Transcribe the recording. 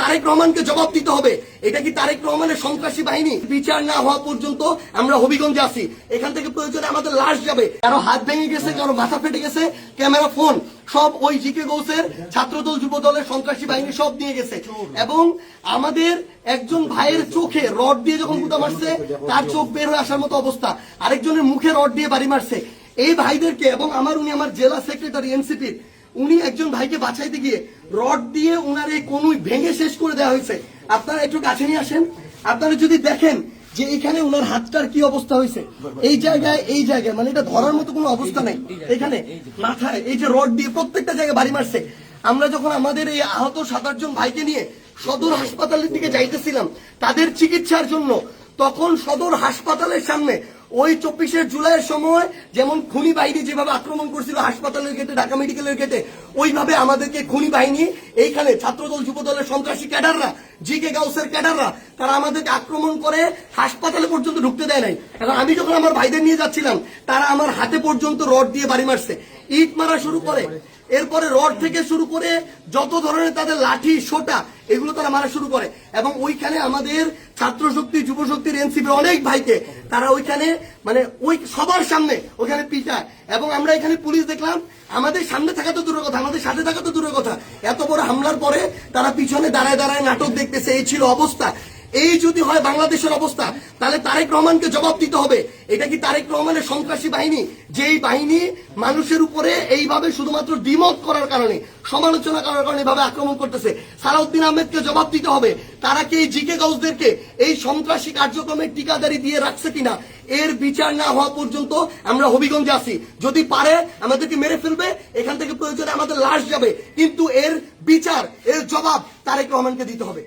তারেক রহমানকে জবাব দিতে হবে। এটা কি তারেক রহমানের সন্ত্রাসী বাহিনী? বিচার না হওয়া পর্যন্ত আমরা হবিগঞ্জে আছি। এখান থেকে প্রয়োজনে আমাদের লাশ যাবে। কারো হাত ভেঙে গেছে, কারো মাথা ফেটে গেছে, ক্যামেরা ফোন সব ওই জিকে গৌসের ছাত্রদল যুব দলের সন্ত্রাসী বাহিনী সব নিয়ে গেছে। এবং আমাদের একজন ভাইয়ের চোখে রড দিয়ে যখন গুতা মারছে, তার চোখ বের হয়ে আসার মতো অবস্থা। আরেকজনের মুখে রড দিয়ে বাড়ি মারছে। এই ভাইদেরকে এবং উনি আমার জেলা সেক্রেটারি এনসিপির, উনি একজন ভাইকে বাঁচাইতে গিয়ে রড দিয়ে উনার এই কনুই ভেঙে শেষ করে দেওয়া হয়েছে। আপনারা একটু কাছে নিয়ে আসেন। আপনারা যদি দেখেন যে এখানে উনার হাতটার কি অবস্থা হয়েছে, এই জায়গায় মানে এটা ধরার মতো কোনো অবস্থা নেই। এখানে মাথায় এই যে রড দিয়ে প্রত্যেকটা জায়গায় বাড়ি মারছে। আমরা যখন আমাদের এই আহত 7-8 জন ভাইকে নিয়ে সদর হাসপাতালের দিকে যাইতেছিলাম তাদের চিকিৎসার জন্য, তখন সদর হাসপাতালের সামনে ওই 24শে জুলাইয়ের সময় যেমন খুনি বাহিনী যেভাবে আক্রমণ করছিল হাসপাতালের গেটে, ঢাকা মেডিকেলের গেটে, ওইভাবে আমাদেরকে খুনি বাহিনী এইখানে ছাত্রদল যুব দলের সন্ত্রাসী ক্যাডাররা, জিকে গাউসের ক্যাডাররা, তারা আমাদেরকে আক্রমণ করে হাসপাতালে পর্যন্ত ঢুকতে দেয় নাই। এখন আমি যখন আমার ভাইদের নিয়ে যাচ্ছিলাম, তারা আমার হাতে পর্যন্ত রড দিয়ে বাড়ি মারছে, ইট মারা শুরু করে, এরপরে রড থেকে শুরু করে যত ধরনের তাদের লাঠি সোটা এগুলো তারা মারা শুরু করে। এবং ওইখানে আমাদের ছাত্র শক্তি, যুব শক্তির, এনসিপির অনেক ভাইকে তারা ওইখানে মানে ওই সবার সামনে ওইখানে পিটায়। এবং আমরা এখানে পুলিশ দেখলাম, আমাদের সামনে থাকা তো দূরের কথা, আমাদের সাথে থাকা তো দূরের কথা, এত বড় হামলার পরে তারা পিছনে দাঁড়ায় দাঁড়ায় নাটক দেখতেছে। এই ছিল অবস্থা। এই যদি হয় বাংলাদেশের অবস্থা, তাহলে তারেক রহমানকে জবাব দিতে হবে। এটা কি তারেক রহমানের সন্ত্রাসী বাহিনী, যেই বাহিনী মানুষের উপরে এইভাবে শুধুমাত্র দ্বিমত করার কারণে, সমালোচনা করার কারণে এইভাবে আক্রমণ করতেছে? সালাউদ্দিন আহমেদকে জবাব দিতে হবে। তারা কি এই জিকে গাউসদেরকে এই সন্ত্রাসী কার্যক্রমের টিকাদারি দিয়ে রাখছে কিনা? এর বিচার না হওয়া পর্যন্ত আমরা হবিগঞ্জে আছি। যদি পারে আমাদেরকে মেরে ফেলবে, এখান থেকে প্রয়োজনে আমাদের লাশ যাবে, কিন্তু এর বিচার, এর জবাব তারেক রহমানকে দিতে হবে।